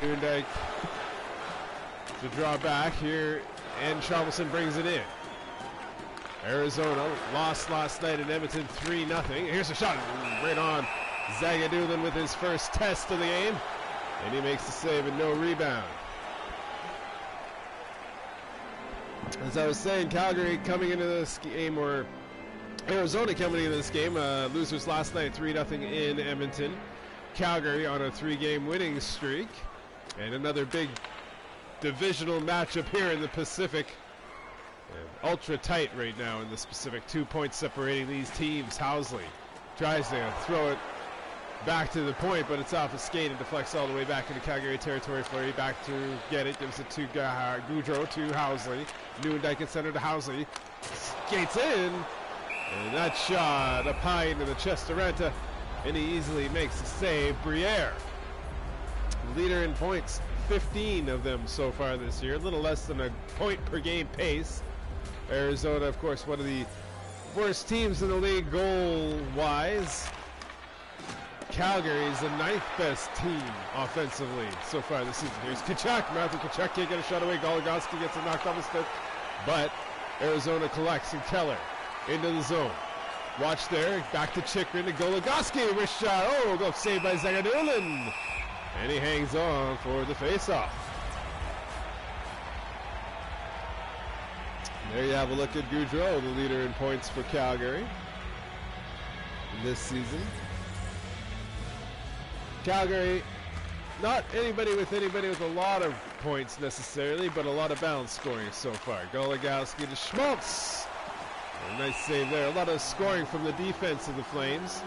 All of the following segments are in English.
Gameday to draw back here, and Charmelson brings it in. Arizona lost last night in Edmonton 3-0. Here's a shot right on Zagadulin with his first test of the game, and he makes the save and no rebound. As I was saying, Calgary coming into this game, or Arizona coming into this game, losers last night 3-0 in Edmonton. Calgary on a 3-game winning streak, and another big divisional matchup here in the Pacific. Ultra tight right now in the Pacific. 2 points separating these teams. Housley tries to throw it back to the point, but it's off a skate and deflects all the way back into Calgary territory. Fleury back to get it, gives it to Gaudreau to Housley. Nieuwendyk at center to Housley. Skates in, and that shot up high into the chest of Ranta, and he easily makes the save. Briere, leader in points, 15 of them so far this year, a little less than a point per game pace. Arizona, of course, one of the worst teams in the league goal-wise. Calgary is the 9th best team offensively so far this season. Here's Tkachuk. Matthew Tkachuk can't get a shot away. Goligoski gets it knocked off his stick, but Arizona collects, and Keller into the zone. Watch there, back to Chychrun to Goligoski. Wrist shot. Oh, go saved by Zagadulin. And he hangs on for the faceoff. There you have a look at Gaudreau, the leader in points for Calgary this season. Calgary, not anybody with a lot of points necessarily, but a lot of balanced scoring so far. Goligoski to Schmaltz. A nice save there. A lot of scoring from the defense of the Flames.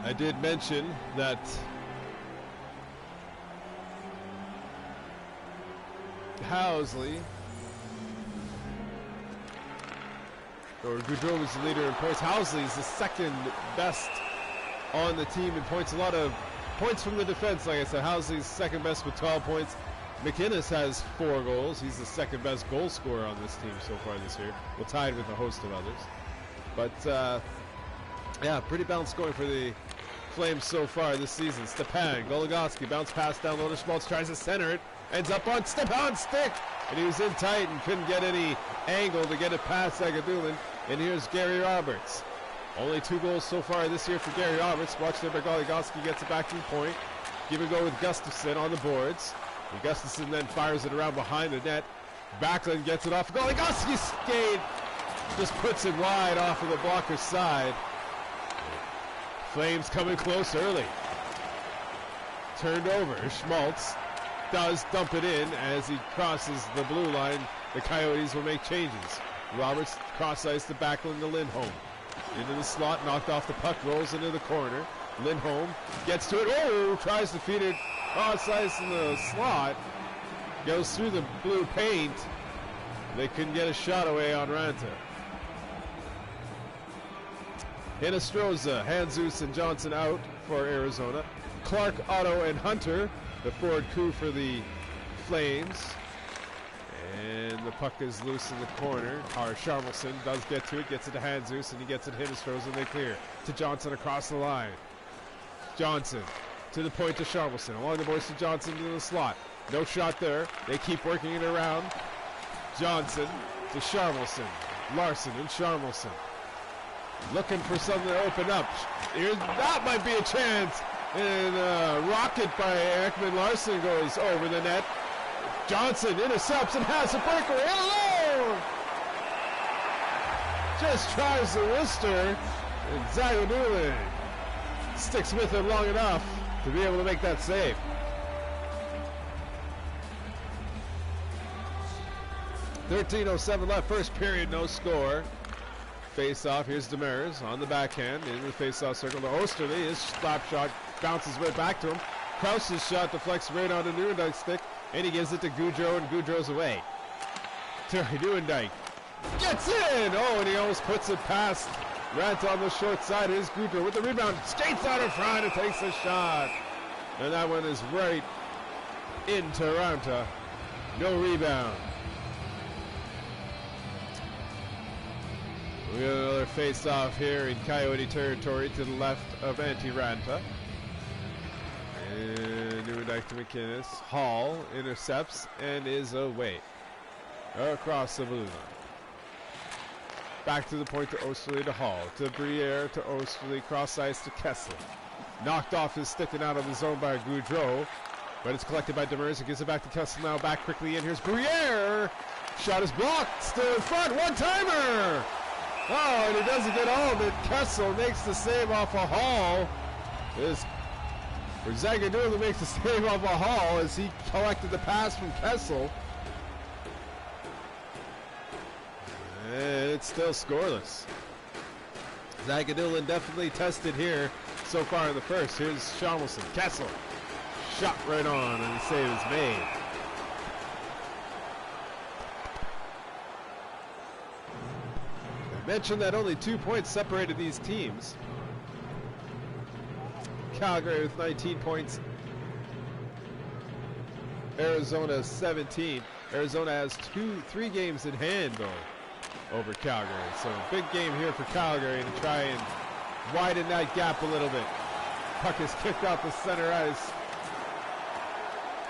I did mention that Housley, or Gaudreau was the leader in points. Housley is the second best on the team in points. A lot of points from the defense, like I said. Housley's second best with 12 points. McInnes has 4 goals. He's the second best goal scorer on this team so far this year. Well, tied with a host of others. But, yeah, pretty balanced scoring for the Flames so far this season. Stepan, Goligoski, bounce pass down low to Schmaltz, tries to center it, ends up on Stepan's stick, and he was in tight and couldn't get any angle to get it past Zagadulin. And here's Gary Roberts. Only 2 goals so far this year for Gary Roberts. Watch there by Goligoski, gets it back to the point. Give it a go with Gustafsson on the boards. And Gustafsson then fires it around behind the net. Backlund gets it off. Goligoski skate, just puts it wide off of the blocker's side. Flames coming close early. Turned over. Schmaltz does dump it in as he crosses the blue line. The Coyotes will make changes. Roberts cross ice to Backlund to Lindholm. Into the slot, knocked off the puck, rolls into the corner. Lindholm gets to it. Oh, tries to feed it cross ice in the slot. Goes through the blue paint. They couldn't get a shot away on Ranta. Hinostroza, Handzus, and Johnson out for Arizona. Clark, Otto, and Hunter, the forward coup for the Flames. And the puck is loose in the corner. Charmelson does get to it, gets it to Handzus, and he gets it to Hinostroza, and they clear. To Johnson across the line. Johnson to the point to Charmelson. Along the boards to Johnson to the slot. No shot there. They keep working it around. Johnson to Charmelson. Larson and Charmelson. Looking for something to open up. That might be a chance. And a rocket by Ekman Larson goes over the net. Johnson intercepts and has a breakaway alone. Just tries the wrister. And Zagadulin sticks with him long enough to be able to make that save. .13:07 left, first period, no score. Face-off, here's Demers on the backhand, into the face-off circle to Osterley. His slap shot bounces right back to him. Krause's shot deflects right onto Nieuwendyk's stick, and he gives it to Gaudreau, and Gaudreau's away. Terry Nieuwendyk gets in! Oh, and he almost puts it past Ranta on the short side. Here's Gaudreau with the rebound, skates out in front and takes a shot. And that one is right into Ranta. No rebound. We got another face-off here in Coyote territory to the left of Antti Ranta. New back to McInnes. Hall intercepts and is away. Across the blue line. Back to the point to Osterley to Hall. To Briere to Osterley. Cross ice to Kessler. Knocked off his stick and out of the zone by Goudreau. But it's collected by Demers. It gives it back to Kessler now. Back quickly in. Here's Briere. Shot is blocked. Still in front. One-timer. Oh, and he doesn't get all of it. Kessel makes the save off a Hall. Zagadula makes the save off a Hall as he collected the pass from Kessel. And it's still scoreless. Zagadula definitely tested here so far in the first. Here's Shalmelson. Kessel. Shot right on, and the save is made. I mentioned that only 2 points separated these teams. Calgary with 19 points. Arizona 17. Arizona has 3 games in hand, though, over Calgary. So big game here for Calgary to try and widen that gap a little bit. Puck is kicked out the center ice.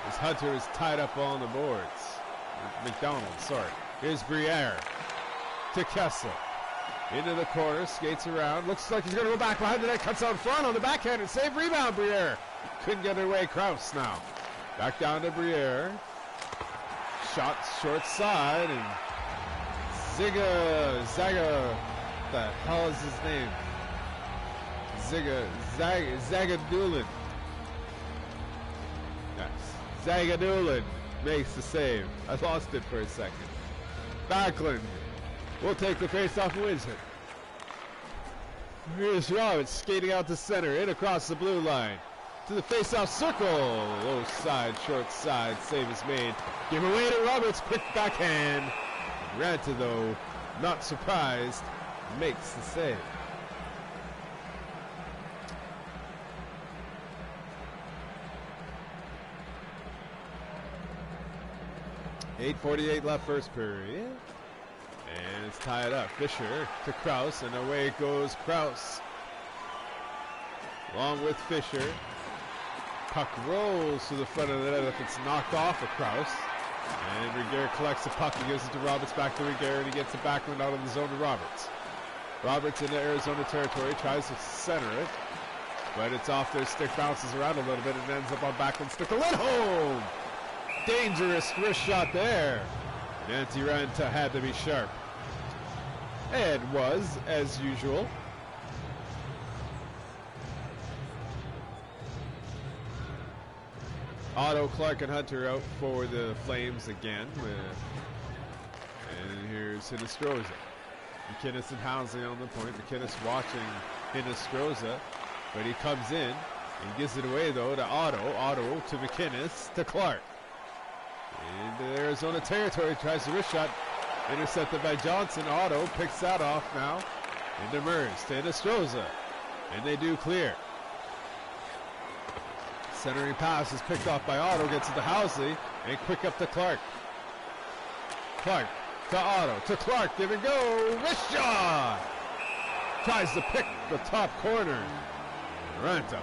As Hunter is tied up on the boards. McDonald, sorry. Here's Briere to Kessler. Into the corner, skates around. Looks like he's going to go back behind the net. Cuts out front on the backhand and save rebound, Briere. Couldn't get it away, Krause now. Back down to Briere. Shot short side, and Zaga, the hell is his name? Zagadulin. Yes, Zagadulin makes the save. I lost it for a second. Backlund will take the face-off and wins it. Here's Roberts skating out to center, in across the blue line. To the face-off circle. Low side, short side, save is made. Give away to Roberts, quick backhand. Ranta, though, not surprised, makes the save. .8:48 left first period. And it's tied up. Fisher to Krause, and away goes Krause. Along with Fisher. Puck rolls to the front of the net if it's knocked off of Krause. And Reguer collects the puck. He gives it to Roberts, back to Reguer, and he gets it backward out of the zone to Roberts. Roberts into Arizona territory, tries to center it. But it's off their stick, bounces around a little bit, and ends up on backward stick to Lindholm. Dangerous wrist shot there. Nancy Ranta had to be sharp. And was, as usual. Otto, Clark, and Hunter out for the Flames again. And here's Hinostroza. McInnes and Housley on the point. McInnes watching Hinostroza. But he comes in and gives it away, though, to Otto. Otto to McInnes to Clark. Into Arizona territory, tries the wrist shot. Intercepted by Johnson. Otto picks that off now. Into Mers to Hinostroza. And they do clear. Centering pass is picked off by Otto, gets it to Housley, and quick up to Clark. Clark to Otto, to Clark, give and go, wrist shot! Tries to pick the top corner. Ranta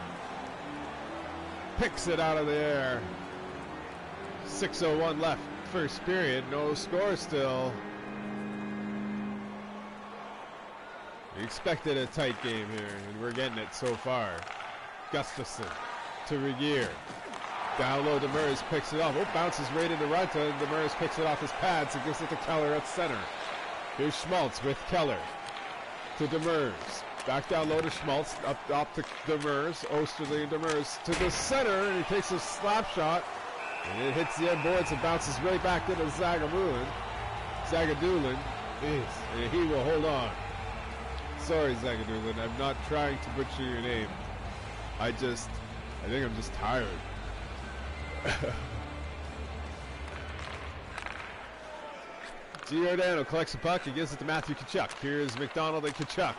picks it out of the air. 6:01 left, first period, no score still. We expected a tight game here, and we're getting it so far. Gustafson to Reguer. Down low, Demers picks it off. Oh, bounces right into Ranta, and Demers picks it off his pads and gives it to Keller at center. Here's Schmaltz with Keller to Demers. Back down low to Schmaltz, up to Demers. Osterley and Demers to the center, and he takes a slap shot, and it hits the end boards and bounces right back into Zagadulin. And he will hold on. Sorry, Zagadulin, I'm not trying to butcher your name. I think I'm just tired. Giordano collects the puck. He gives it to Matthew Tkachuk. Here's McDonald and Tkachuk.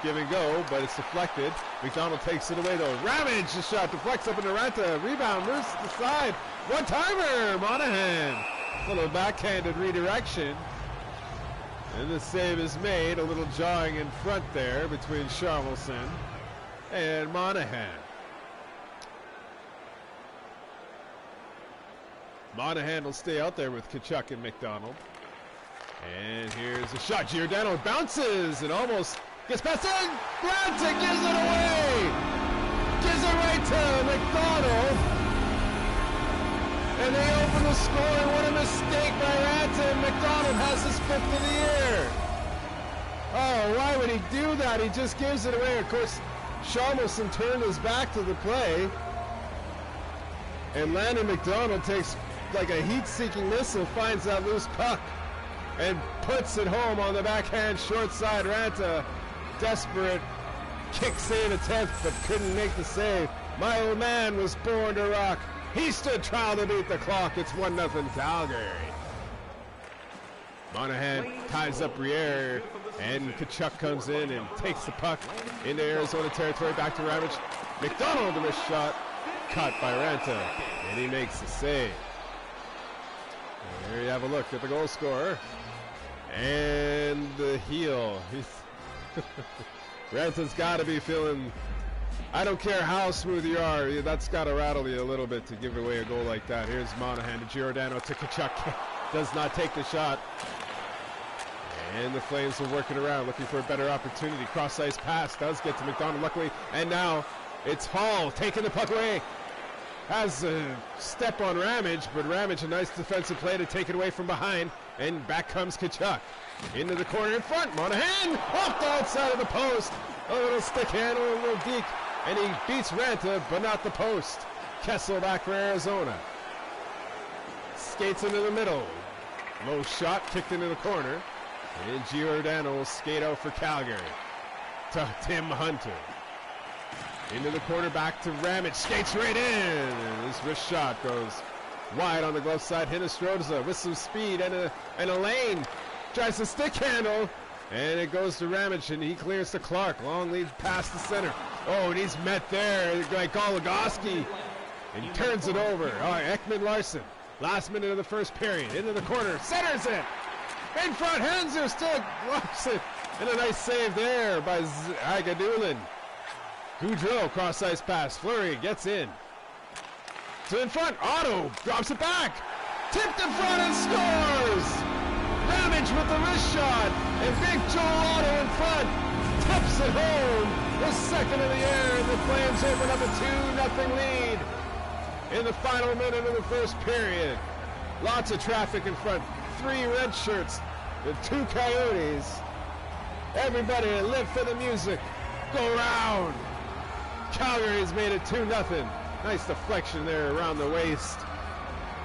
Give and go, but it's deflected. McDonald takes it away, though. Ramage, the shot deflects up into Ranta. Rebound, moves to the side. One-timer, Monahan. A little backhanded redirection. And the save is made. A little jawing in front there between Charmelson and Monahan. Monahan will stay out there with Tkachuk and McDonald. And here's a shot. Giordano bounces and almost gets past it. Ranta gives it away. Gives it right to McDonald. And they open the scoring. What a mistake by Ranta. And McDonald has his 5th of the year. Oh, why would he do that? He just gives it away. Of course, Sharmelson turned his back to the play. And Landon McDonald takes like a heat-seeking missile, finds that loose puck, and puts it home on the backhand short side. Ranta, desperate, kicks in a 10th, but couldn't make the save. My old man was born to rock. He stood trial to beat the clock. It's 1-0 Calgary. Monahan ties up Briere, and Tkachuk comes in and takes the puck into Arizona territory. Back to Ravage. McDonald, the missed shot, caught by Ranta, and he makes the save. And here you have a look at the goal scorer. And the heel. Ranta's got to be feeling, I don't care how smooth you are, that's got to rattle you a little bit to give away a goal like that. Here's Monahan to Giordano to Tkachuk. Does not take the shot. And the Flames are working around, looking for a better opportunity. Cross-ice pass does get to McDonald, luckily. And now it's Hall taking the puck away. Has a step on Ramage, but Ramage, a nice defensive play to take it away from behind. And back comes Tkachuk. Into the corner in front. Monahan off the outside of the post. A little stick handle, a little deke. And he beats Ranta, but not the post. Kessel back for Arizona. Skates into the middle. Low shot, kicked into the corner. And Giordano will skate out for Calgary. To Tim Hunter. Into the corner, back to Ramage. Skates right in. And this wrist shot goes wide on the glove side. Hinostroza with some speed and a lane. Tries to stick handle. And it goes to Ramage, and he clears to Clark. Long lead past the center. Oh, and he's met there by Goligoski. And he turns it over. All right, Ekman Larson. Last minute of the first period. Into the corner. Centers it. In front. Hanser still blocks it. And a nice save there by Agadulin. Goudreau, cross-ice pass. Fleury gets in. To in front. Otto drops it back. Tipped in front and scores. Ramage with the wrist shot. And big Joel Otto in front. Tips it home. The second of the year. And the Flames open up a 2-0 lead in the final minute of the first period. Lots of traffic in front. 3 red shirts. The 2 Coyotes. Everybody live for the music. Go round. Calgary's made it 2-0. Nice deflection there around the waist.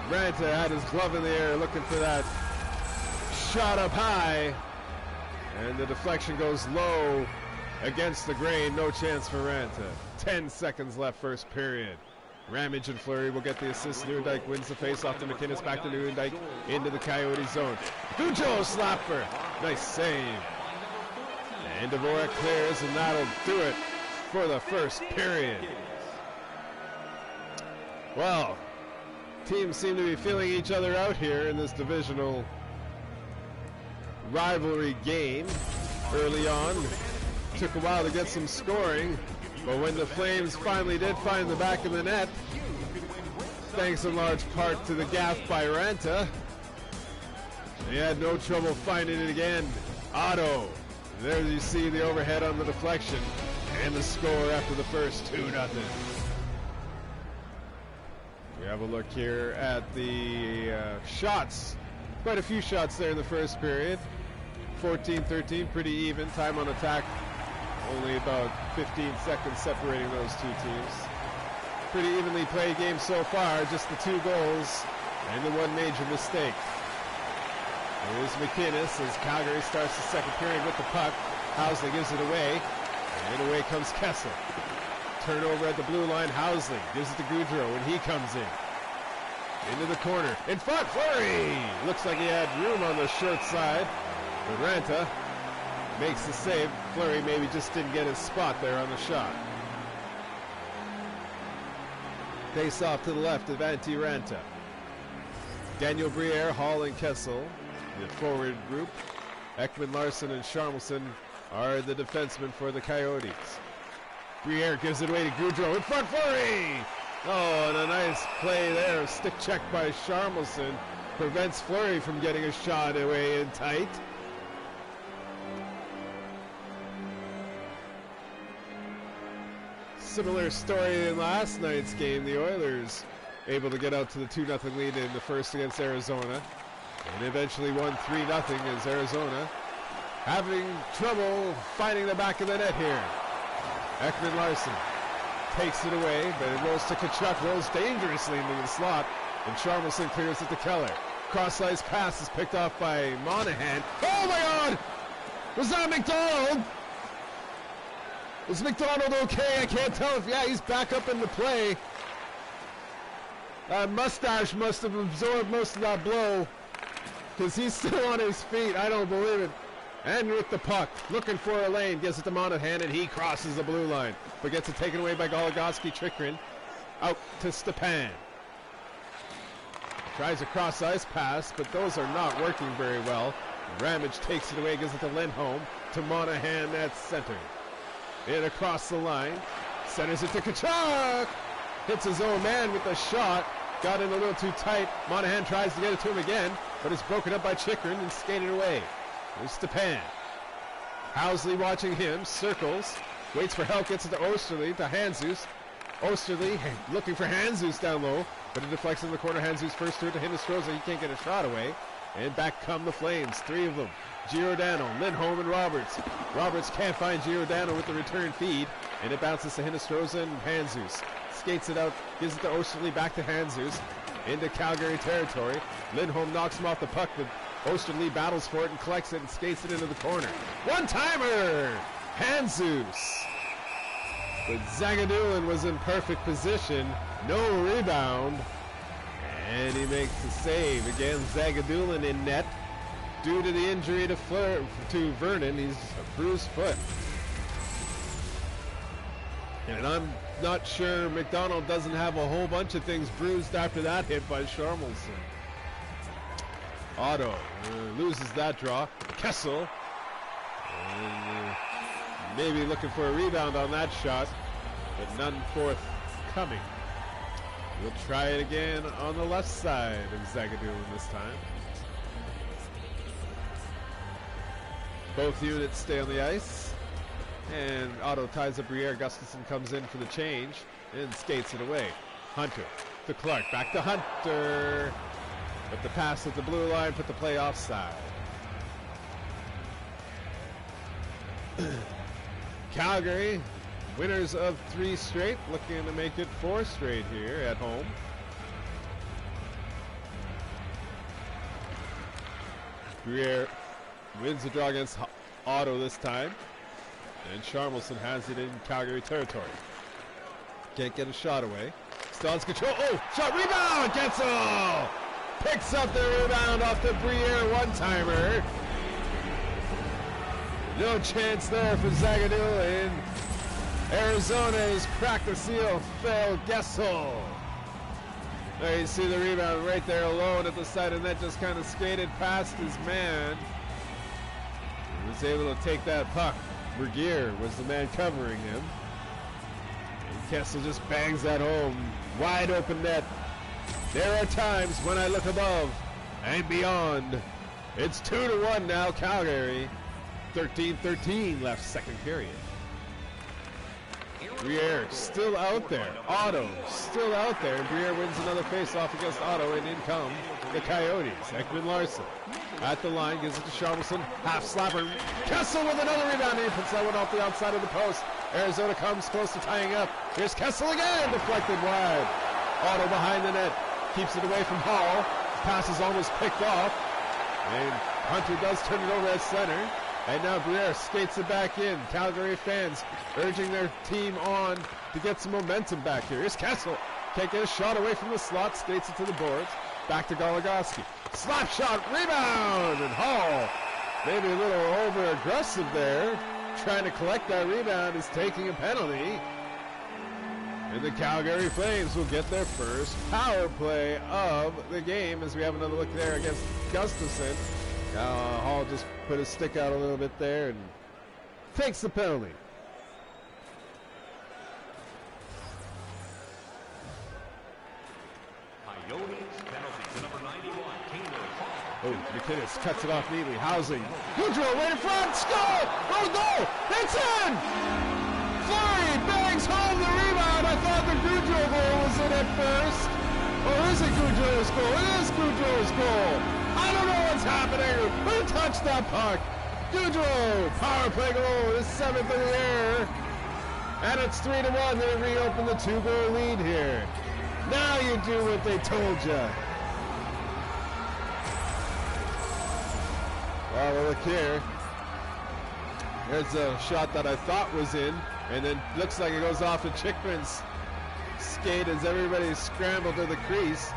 Ranta had his glove in the air looking for that shot up high. And the deflection goes low against the grain. No chance for Ranta. 10 seconds left first period. Ramage and Fleury will get the assist. Nieuwendyk wins the face-off to McInnes. Back to Nieuwendyk into the Coyote zone. Goudreau slapper. Nice save. And Dvorak clears, and that'll do it for the first period. Well, teams seem to be feeling each other out here in this divisional rivalry game early on. Took a while to get some scoring, but when the Flames finally did find the back of the net, thanks in large part to the gaff by Ranta, they had no trouble finding it again. Otto, there you see the overhead on the deflection, and the score after the first 2-0. We have a look here at the shots. Quite a few shots there in the first period. 14-13, pretty even. Time on attack, only about 15 seconds separating those two teams. Pretty evenly played game so far, just the 2 goals and the 1 major mistake. Here's McInnes as Calgary starts the second period with the puck. Housley gives it away, and away comes Kessel. Turnover at the blue line. Housley gives it to Goudreau when he comes in. Into the corner. In front, Fleury! Looks like he had room on the short side, but Ranta makes the save. Fleury maybe just didn't get his spot there on the shot. Face off to the left of Antti Ranta. Daniel Briere, Hall, and Kessel, the forward group. Ekman Larson and Sharmelson are the defensemen for the Coyotes. Briere gives it away to Goudreau. In front, Fleury! Oh, and a nice play there. Stick check by Sharmelson. Prevents Fleury from getting a shot away in tight. Similar story in last night's game. The Oilers able to get out to the 2-0 lead in the first against Arizona. And eventually won 3-0 as Arizona having trouble finding the back of the net here. Ekman Larson takes it away, but it rolls to Tkachuk, rolls dangerously into the slot, and Sharmelson clears it to Keller. Cross-ice pass is picked off by Monahan. Oh my God! Was that McDonald? Is McDonald okay? I can't tell if, yeah, he's back up in the play. Mustache must have absorbed most of that blow, because he's still on his feet. I don't believe it. And with the puck, looking for a lane, gives it to Monahan, and he crosses the blue line, but gets it taken away by Goligoski. Chikrin out to Stepan. Tries a cross-ice pass, but those are not working very well. Ramage takes it away, gives it to Lindholm, to Monahan at center. In across the line, centers it to Tkachuk. Hits his own man with the shot. Got in a little too tight. Monahan tries to get it to him again, but it's broken up by Chikrin and skated away. There's Stepan. Housley watching him, circles, waits for help, gets it to Osterley, to Handzus. Osterley looking for Handzus down low, but it deflects in the corner. Handzus first to it to Hinostroza. He can't get a shot away. And back come the Flames, three of them. Giordano, Lindholm, and Roberts. Roberts can't find Giordano with the return feed, and it bounces to Hinostroza and Handzus. Skates it out, gives it to Osterley, back to Handzus, into Calgary territory. Lindholm knocks him off the puck, but Osterley battles for it and collects it and skates it into the corner. One-timer! Handzus! But Zagadulin was in perfect position. No rebound. And he makes the save. Again, Zagadulin in net. Due to the injury to Vernon, he's a bruised foot. And I'm not sure McDonald doesn't have a whole bunch of things bruised after that hit by Sharmelson. Otto loses that draw. Kessel maybe looking for a rebound on that shot, but none forthcoming. We'll try it again on the left side of Zagadulin this time. Both units stay on the ice, and Otto ties up Briere. Gustafson comes in for the change and skates it away. Hunter to Clark, back to Hunter. But the pass at the blue line put the play offside. Calgary, winners of 3 straight, looking to make it 4 straight here at home. Briere wins the draw against Otto this time. And Sharmelson has it in Calgary territory. Can't get a shot away. Still has control. Oh, shot, rebound! Getsel! Picks up the rebound off the Briere one-timer. No chance there for Zagadulin. Arizona has cracked the seal. Phil Gessel. There you see the rebound right there alone at the side of net. Just kind of skated past his man. He was able to take that puck. Bergier was the man covering him. And Kessel just bangs that home. Wide open net. There are times when I look above and beyond. It's 2-1 now, Calgary. 13-13 left second period. Briere still out there. Otto still out there. And Briere wins another face-off against Otto, and in come the Coyotes. Ekman Larson at the line, gives it to Sharmelson. Half slapper. Kessel with another rebound. He puts that one off the outside of the post. Arizona comes close to tying up. Here's Kessel again, deflected wide. Otto behind the net. Keeps it away from Hall. Pass is almost picked off. And Hunter does turn it over at center. And now Briere skates it back in. Calgary fans urging their team on to get some momentum back here. Here's Kessel. Can't get a shot away from the slot. Skates it to the boards. Back to Goligoski. Slap shot. Rebound. And Hall, maybe a little over-aggressive there. Trying to collect that rebound, is taking a penalty. And the Calgary Flames will get their first power play of the game as we have another look there against Gustafson. Hall just put his stick out a little bit there and takes the penalty. Oh, McKinnis cuts it off neatly. Housing. Goudreau right in front. Score! Oh, goal! It's in! Fleury bangs home the rebound. I thought the Goudreau goal was in at first. Or is it Goudreau's goal? It is Goudreau's goal. I don't know what's happening. Who touched that puck? Goudreau. Power play goal. The 7th of the year. And it's 3-1. They reopen the 2-goal lead here. Now you do what they told you. Well, look here. There's a shot that I thought was in, and then looks like it goes off of Chychrun's skate as everybody scrambled to the crease.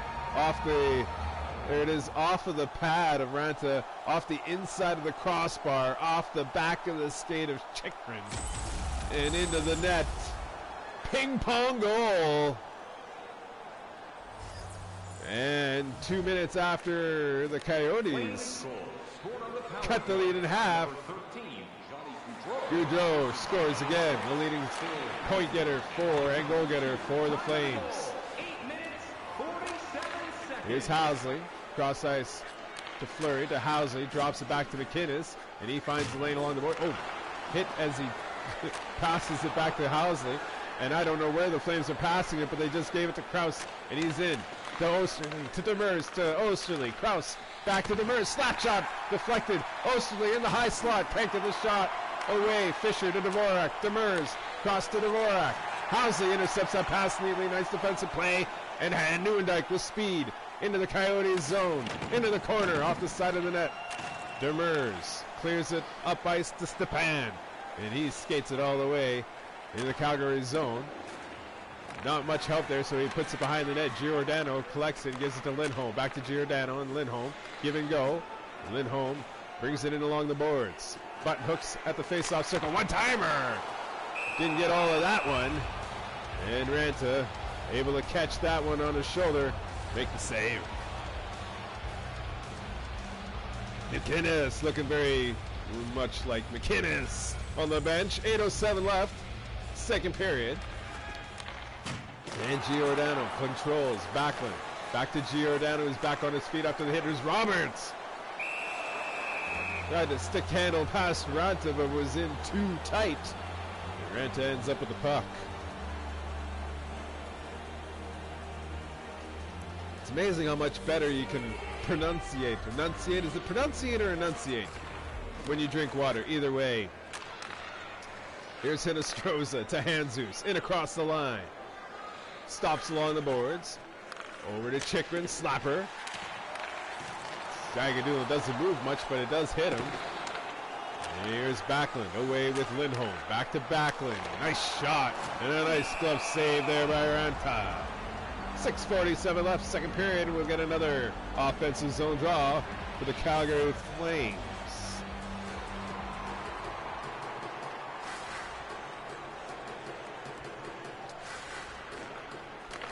There it is, off of the pad of Ranta, off the inside of the crossbar, off the back of the skate of Chychrun, and into the net. Ping pong goal. And 2 minutes after the Coyotes cut the lead in half, Goudreau scores again, the leading point getter for and goal getter for the Flames. Here's Housley, cross ice to Fleury, to Housley, drops it back to McKinnis, and he finds the lane along the board. Oh, hit as he passes it back to Housley, and I don't know where the Flames are passing it, but they just gave it to Krause, and he's in. To Osterley, to Demers, to Osterley, Krause, back to Demers, slap shot, deflected, Osterley in the high slot, painted the shot, away, Fisher to Dvorak, Demers, cross to Dvorak, Housley intercepts that pass neatly, nice defensive play, and Nieuwendyk with speed, into the Coyotes zone, into the corner, off the side of the net, Demers clears it up ice to Stepan, and he skates it all the way into the Calgary zone. Not much help there, so he puts it behind the net. Giordano collects it, gives it to Lindholm. Back to Giordano and Lindholm. Give and go. Lindholm brings it in along the boards. Button hooks at the face-off circle. One-timer! Didn't get all of that one. And Ranta able to catch that one on his shoulder. Make the save. McKinnis looking very much like McKinnis on the bench. 8:07 left. Second period. And Giordano controls Backlund. Back to Giordano, who's back on his feet after the hit. Here's Roberts. Tried to stick handle past Ranta, but was in too tight. And Ranta ends up with the puck. It's amazing how much better you can pronunciate. Enunciate? Is it pronunciate or enunciate? When you drink water. Either way. Here's Hinostroza to Handzus. In across the line. Stops along the boards. Over to Chychrun, slapper. Zagadula doesn't move much, but it does hit him. And here's Backlund away with Lindholm. Back to Backlund. Nice shot. And a nice glove save there by Ranta. 6:47 left, second period. We'll get another offensive zone draw for the Calgary Flames.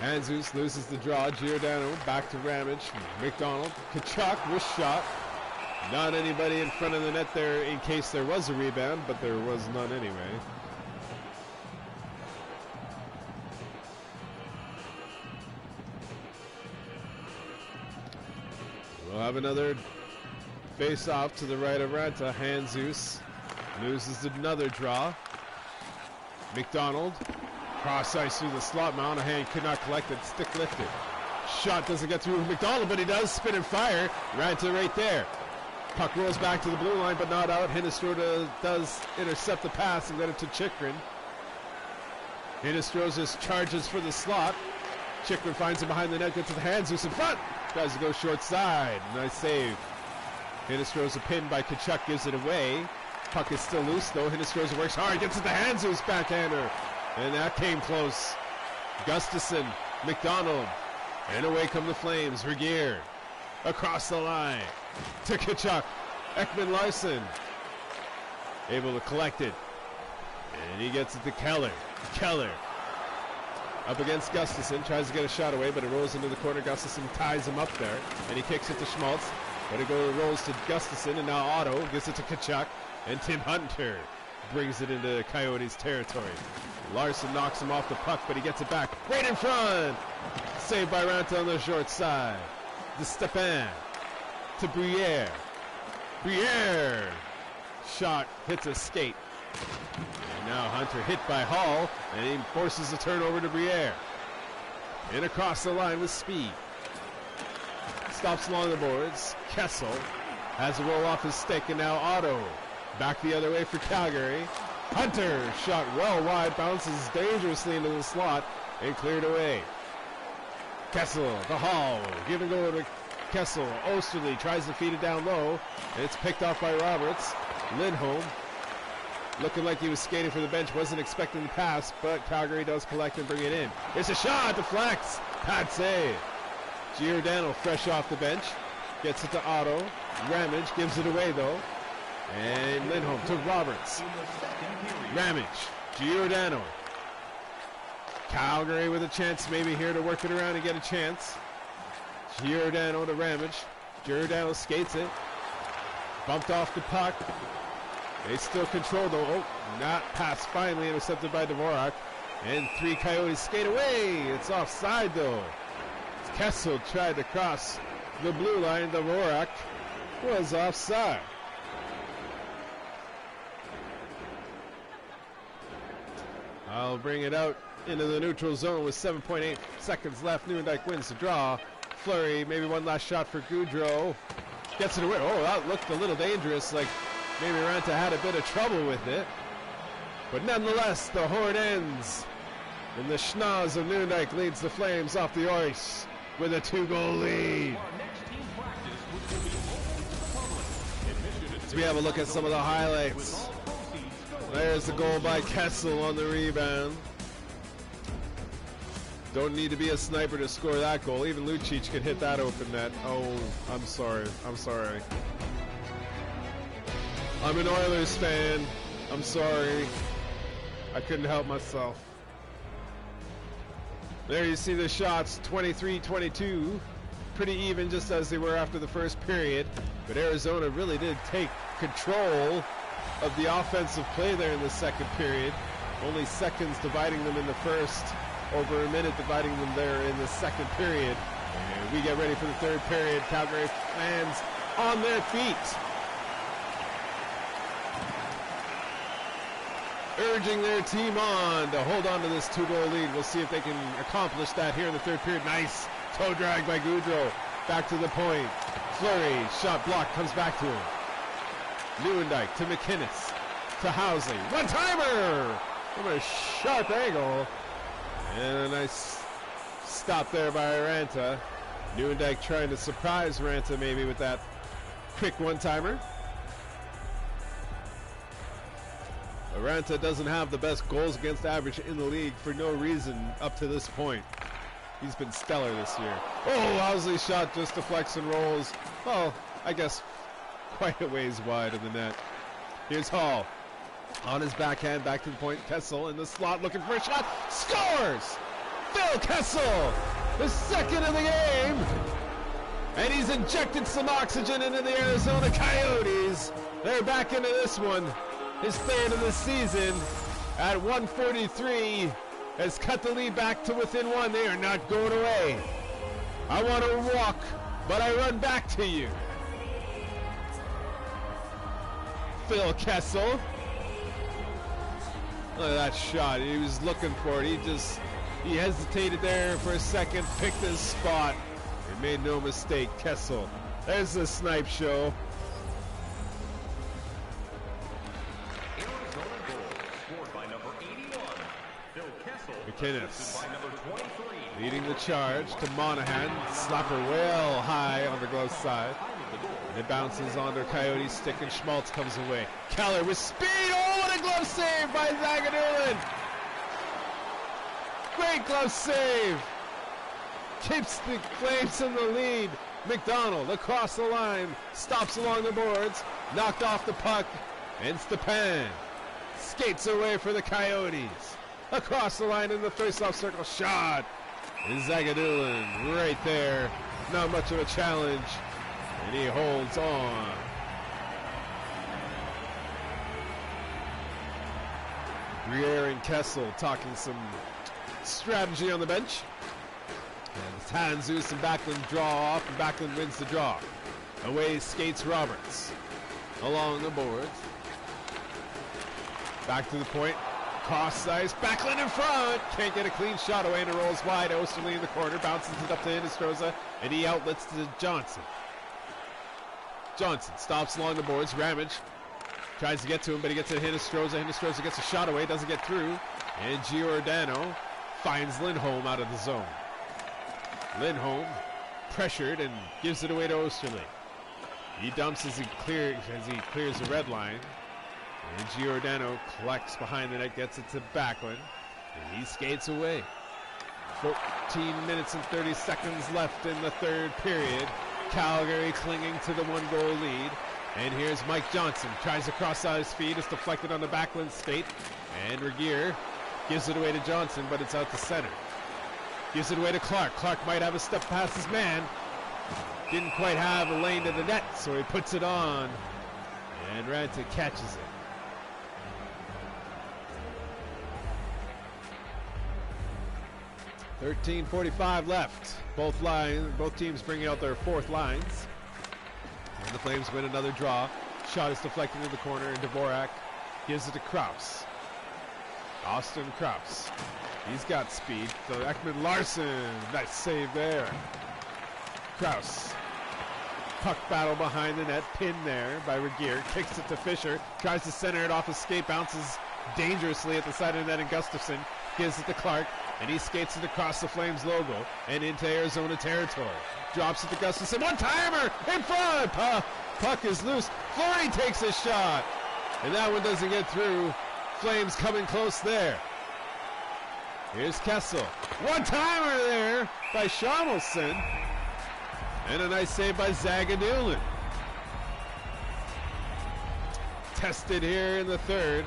Handzus loses the draw. Giordano back to Ramage. McDonald. Kachuk wrist shot. Not anybody in front of the net there in case there was a rebound, but there was none anyway. We'll have another face-off to the right of Ranta. Handzus loses another draw. McDonald. Cross ice through the slot. Monahan could not collect it. Stick lifted. Shot doesn't get through McDonald, but he does spin and fire. Ranta right there. Puck rolls back to the blue line, but not out. Hinostroza does intercept the pass and get it to Chychrun. Hinostroza charges for the slot. Chychrun finds him behind the net, gets to the Handzus in front. Tries to go short side. Nice save. Hinostroza pinned by Kachuk, gives it away. Puck is still loose though. Hinostroza works hard, gets it to Handzus, backhander. And that came close. Gustafson, McDonald, and away come the Flames. Regier across the line to Kachuk. Ekman Larson able to collect it. And he gets it to Keller. Keller up against Gustafson. Tries to get a shot away, but it rolls into the corner. Gustafson ties him up there. And he kicks it to Schmaltz. But it rolls to Gustafson. And now Otto gives it to Kachuk. And Tim Hunter brings it into Coyotes territory. Larson knocks him off the puck, but he gets it back right in front. Saved by Ranta on the short side. To Stepan. To to Briere. Briere! Shot hits a skate. And now Hunter hit by Hall, and he forces a turnover to Briere. In across the line with speed. Stops along the boards. Kessel has a roll off his stick, and now Otto back the other way for Calgary. Hunter shot well wide, bounces dangerously into the slot, and cleared away. Kessel, the Hall, give and go to Kessel. Osterley tries to feed it down low, and it's picked off by Roberts. Lindholm, looking like he was skating for the bench, wasn't expecting the pass, but Calgary does collect and bring it in. It's a shot, deflects, pad save. Giordano fresh off the bench, gets it to Otto. Ramage gives it away though, and Lindholm to Roberts. Ramage, Giordano. Calgary with a chance maybe here to work it around and get a chance. Giordano to Ramage. Giordano skates it. Bumped off the puck. They still control though. Oh, not pass, finally intercepted by Dvorak. And 3 Coyotes skate away. It's offside though. Kessel tried to cross the blue line. Dvorak was offside. I'll bring it out into the neutral zone with 7.8 seconds left. Nieuwendyk wins the draw. Fleury, maybe one last shot for Goudreau. Gets it away. Oh, that looked a little dangerous, like maybe Ranta had a bit of trouble with it. But nonetheless, the horn ends. And the schnoz of Nieuwendyk leads the Flames off the ice with a 2-goal lead. So we have a look at some of the highlights. There's the goal by Kessel on the rebound. Don't need to be a sniper to score that goal. Even Lucic could hit that open net. Oh, I'm sorry. I'm sorry. I'm an Oilers fan. I'm sorry. I couldn't help myself. There you see the shots, 23-22. Pretty even, just as they were after the first period. But Arizona really did take control of the offensive play there in the second period. Only seconds dividing them in the first. Over a minute dividing them there in the second period. And we get ready for the third period. Calgary fans on their feet, urging their team on to hold on to this 2-goal lead. We'll see if they can accomplish that here in the third period. Nice toe drag by Goudreau. Back to the point. Fleury, shot blocked, comes back to him. Nieuwendyk to McInnes, to Housley. One-timer from a sharp angle. And a nice stop there by Ranta. Nieuwendyk trying to surprise Ranta maybe with that quick one-timer. Ranta doesn't have the best goals against average in the league for no reason up to this point. He's been stellar this year. Oh, Housley's shot just deflects and rolls. Well, I guess quite a ways wide of the net. Here's Hall. On his backhand, back to the point. Kessel in the slot looking for a shot. Scores! Phil Kessel! The second of the game! And he's injected some oxygen into the Arizona Coyotes. They're back into this one. His third of the season at 1:43 has cut the lead back to within 1. They are not going away. I want to walk, but I run back to you. Phil Kessel. Look at that shot. He was looking for it. He hesitated there for a second, picked his spot, and made no mistake. Kessel. There's the snipe show. McInnes leading the charge to Monahan. Slapper well high on the glove side. And it bounces on their Coyote stick, and Schmaltz comes away. Keller with speed. Oh, what a glove save by Zagadulin. Great glove save. Keeps the Flames in the lead. McDonald across the line. Stops along the boards. Knocked off the puck. And Stepan skates away for the Coyotes. Across the line in the face-off circle. Shot. And Zagadulin right there. Not much of a challenge. And he holds on. Briere and Kessel talking some strategy on the bench. And Hans Zeus and Backlund draw off, and Backlund wins the draw. Away skates Roberts. Along the boards. Back to the point. Cross ice. Backlund in front. Can't get a clean shot away, and it rolls wide. Osterley in the corner. Bounces it up to Hinostroza. And he outlets to Johnson. Johnson stops along the boards. Ramage tries to get to him, but he gets to Hinostroza. Hinostroza gets a shot away. Doesn't get through. And Giordano finds Lindholm out of the zone. Lindholm pressured and gives it away to Osterley. He dumps as he clears the red line. And Giordano collects behind the net, gets it to Backlund, and he skates away. 14 minutes and 30 seconds left in the third period. Calgary clinging to the 1-goal lead. And here's Mike Johnson. Tries to cross out his feet. It's deflected on the Backlund skate. And Regier gives it away to Johnson, but it's out to center. Gives it away to Clark. Clark might have a step past his man. Didn't quite have a lane to the net, so he puts it on. And Ranta catches it. .45 left. Both teams bringing out their fourth lines. And the Flames win another draw. Shot is deflected in the corner, and Dvorak gives it to Kraus. Austin Kraus. He's got speed. So Ekman Larson. Nice save there. Kraus. Puck battle behind the net. Pinned there by Regier. Kicks it to Fisher. Tries to center it off his skate. Bounces dangerously at the side of the net, and Gustafsson gives it to Clark. And he skates it across the Flames logo and into Arizona territory. Drops it to Gustafsson. One-timer in front. Puck is loose. Fleury takes a shot. And that one doesn't get through. Flames coming close there. Here's Kessel. One-timer there by Schamelson. And a nice save by Zagadulin. Tested here in the third.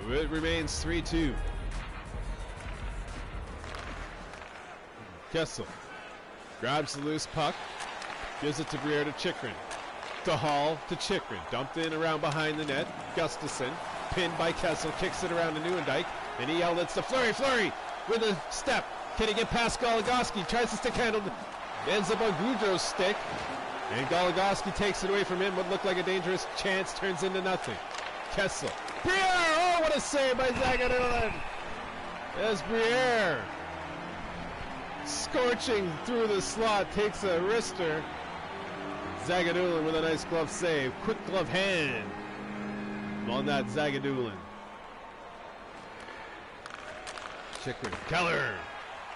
It remains 3-2. Kessel grabs the loose puck, gives it to Briere to Chychrun. To Hall to Chychrun. Dumped in around behind the net. Gustafsson pinned by Kessel, kicks it around to Nieuwendyk, and he outlets to Fleury. Fleury with a step. Can he get past Goligoski? Tries to stick handle. Ends up on Goudreau's stick. And Goligoski takes it away from him. What looked like a dangerous chance turns into nothing. Kessel. Briere! Oh, what a save by Zagadulin! There's Briere. Scorching through the slot, takes a wrister. Zagadulin with a nice glove save. Quick glove hand on that Zagadulin. Chychrun. Keller.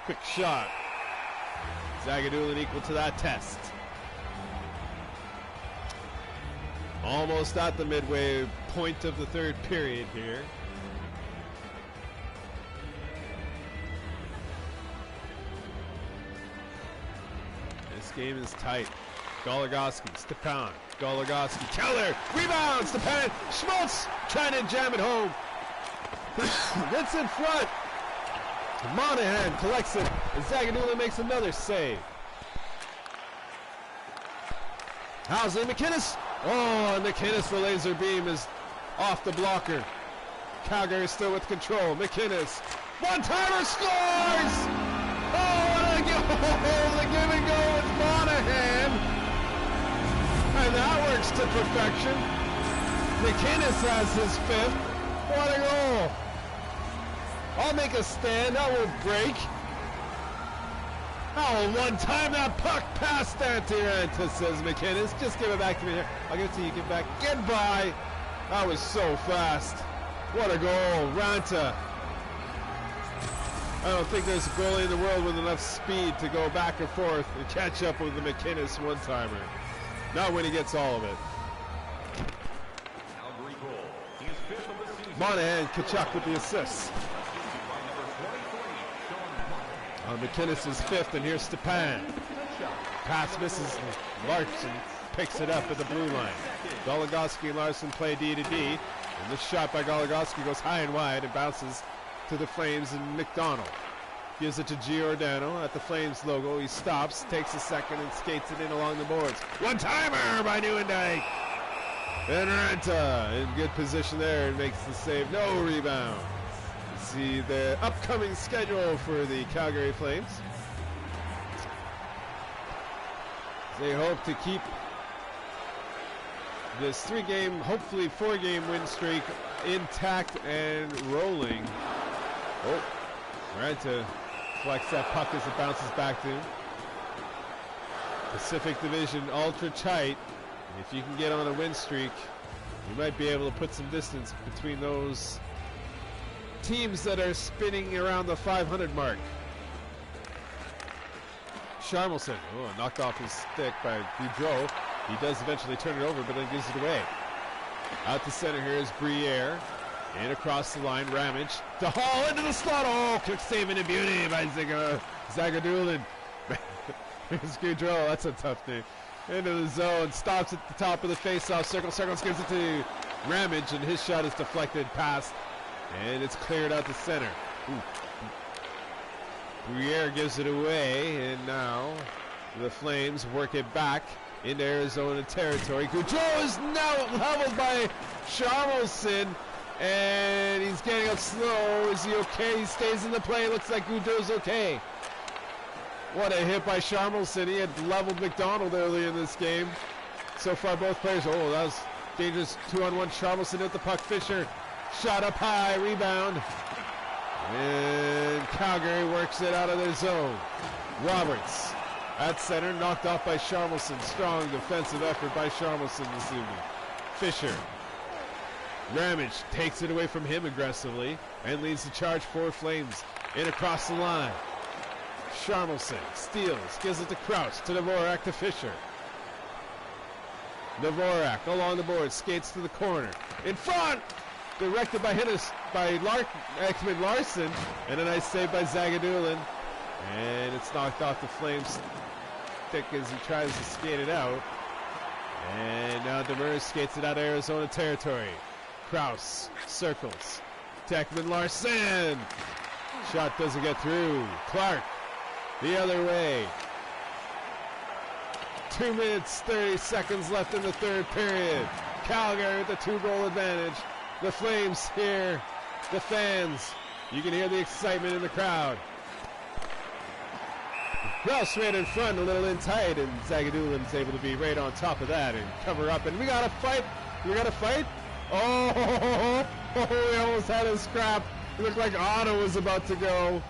Quick shot. Zagadulin equal to that test. Almost at the midway point of the third period here. This game is tight. Goligoski, Stepan, Goligoski, Keller, rebound, Stepan, Schmaltz trying to jam it home. Gets in front. Monahan collects it, and Zagadulin makes another save. Housley, McInnes. Oh, and McInnes, the laser beam is off the blocker. Calgary still with control. McInnes, one-timer, scores! Oh, what a goal! The give and go with Monahan. And that works to perfection. McInnes has his fifth. What a goal! I'll make a stand. That will break. Oh, one time that puck past Antiranta, says McInnes. Just give it back to me here. I'll give it to you. Get back. Goodbye. That was so fast. What a goal. Ranta. I don't think there's a goalie in the world with enough speed to go back and forth and catch up with the McInnes one-timer. Not when he gets all of it. Monahan, Kachuk with the assist. McInnes is fifth, and here's Stepan. Pass misses. Larson picks it up at the blue line. Goligoski and Larson play D to D. And this shot by Goligoski goes high and wide and bounces to the Flames, and McDonald gives it to Giordano at the Flames logo. He stops, takes a second, and skates it in along the boards. One-timer by Nieuwendyk. And Ranta in good position there and makes the save. No rebound. See the upcoming schedule for the Calgary Flames. They hope to keep this 3-game, hopefully 4-game win streak intact and rolling. Oh, right to flex that puck as it bounces back to him. Pacific Division ultra tight. If you can get on a win streak, you might be able to put some distance between those teams that are spinning around the 500 mark. Charmelson, knocked off his stick by Boudreau. He does eventually turn it over, but then gives it away. Out to center here is Briere. And across the line, Ramage. To haul into the slot. Oh, quick save and a beauty by Zagadulin. Here's Boudreau, that's a tough name. Into the zone, stops at the top of the face-off circle. Circles gives it to Ramage, and his shot is deflected past. And it's cleared out to center. Ooh. Briere gives it away, and now the Flames work it back into Arizona territory. Gaudreau is now leveled by Charmelson, and he's getting up slow. Is he okay? He stays in the play. Looks like Gaudreau's okay. What a hit by Charmelson. He had leveled McDonald early in this game. So far, both players. Oh, that was dangerous. 2-on-1. Charmelson hit the puck. Fisher shot up high. Rebound. And Calgary works it out of their zone. Roberts at center, knocked off by Charmelson. Strong defensive effort by Charmelson this evening. Fisher. Ramage takes it away from him aggressively and leads the charge for Flames. In across the line. Charmelson steals, gives it to Krause, to Dvorak, to Fisher. Dvorak along the board, skates to the corner. In front! Directed by Ekman Larson, and a nice save by Zagadulin. And it's knocked off the Flames stick as he tries to skate it out. And now Demers skates it out of Arizona territory. Krause circles. Ekman Larson! Shot doesn't get through. Clark the other way. 2 minutes, 30 seconds left in the third period. Calgary with the 2-goal advantage. The Flames here, the fans. You can hear the excitement in the crowd. Krause right in front, a little in tight, and Zagadulin's able to be right on top of that and cover up. And we got a fight. We got a fight. Oh, we almost had a scrap. It looked like Otto was about to go.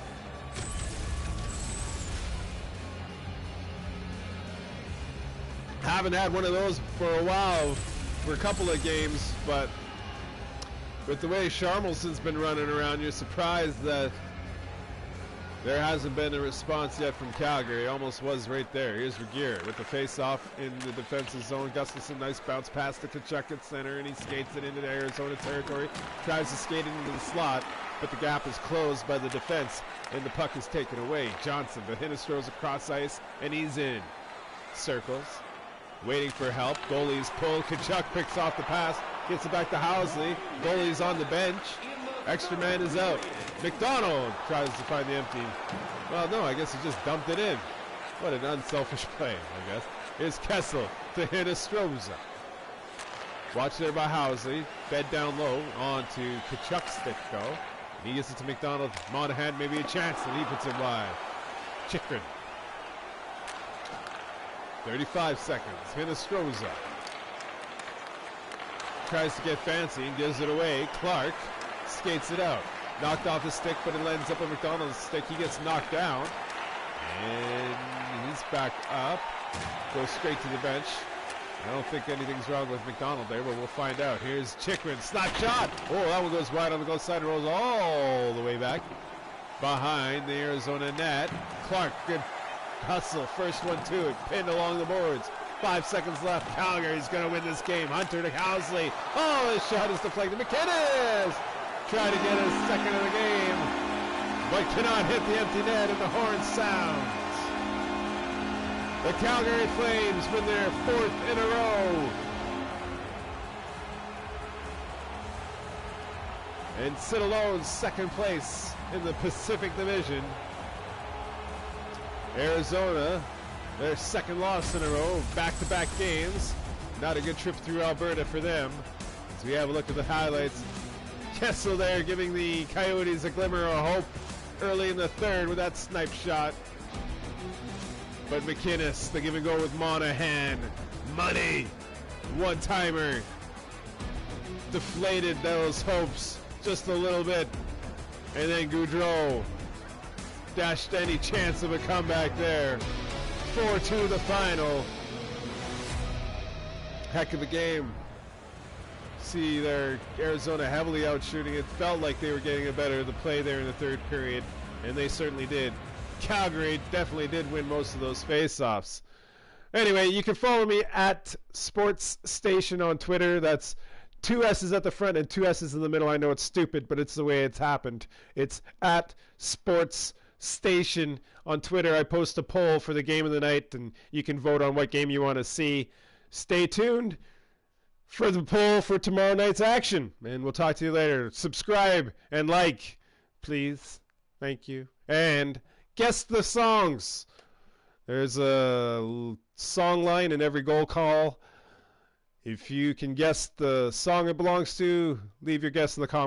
Haven't had one of those for a while, for a couple of games, but with the way Charmelson's been running around, you're surprised that there hasn't been a response yet from Calgary. It almost was right there. Here's Regier with the face-off in the defensive zone. Gustafson, nice bounce pass to Tkachuk at center, and he skates it into the Arizona territory. Tries to skate it into the slot, but the gap is closed by the defense, and the puck is taken away. Johnson, the Hinnis throws across ice, and he's in. Circles. Waiting for help. Goalie's pulled. Tkachuk picks off the pass. Gets it back to Housley. Goalie's on the bench. Extra man is out. McDonald tries to find the empty. Well, no, I guess he just dumped it in. What an unselfish play, I guess. Here's Kessel to Hinostroza. Watch there by Housley. Bed down low. On to Tkachuk's stick, though. He gets it to McDonald. Monahan, maybe a chance, and he puts it wide. Chikrin. 35 seconds. Hinostroza tries to get fancy and gives it away. Clark skates it out. Knocked off his stick, but it ends up on McDonald's stick. He gets knocked down. And he's back up. Goes straight to the bench. I don't think anything's wrong with McDonald there, but we'll find out. Here's Chikrin. Slap shot. Oh, that one goes wide on the goal side and rolls all the way back behind the Arizona net. Clark, good hustle, first one to it, pinned along the boards. 5 seconds left. Calgary's going to win this game. Hunter to Housley. Oh, his shot is deflected. McKinnis trying to get his second of the game, but cannot hit the empty net, and the horn sounds. The Calgary Flames win their 4th in a row and sit alone second place in the Pacific Division. Arizona, their second loss in a row, back-to-back games. Not a good trip through Alberta for them. As we have a look at the highlights, Kessel there giving the Coyotes a glimmer of hope early in the third with that snipe shot. But McInnes, the give and go with Monahan. Money. One-timer. Deflated those hopes just a little bit. And then Goudreau dashed any chance of a comeback there. 4-2 the final. Heck of a game. See there, Arizona heavily out shooting. It felt like they were getting a better the play there in the third period, and they certainly did. Calgary definitely did win most of those face-offs. Anyway, you can follow me at Sports Station on Twitter. That's 2 S's at the front and 2 S's in the middle. I know it's stupid, but it's the way it's happened. It's at Sports Station on Twitter. I post a poll for the game of the night, and you can vote on what game you want to see. Stay tuned for the poll for tomorrow night's action, and we'll talk to you later. Subscribe and like, please. Thank you. And guess the songs. There's a song line in every goal call. If you can guess the song it belongs to, leave your guess in the comments.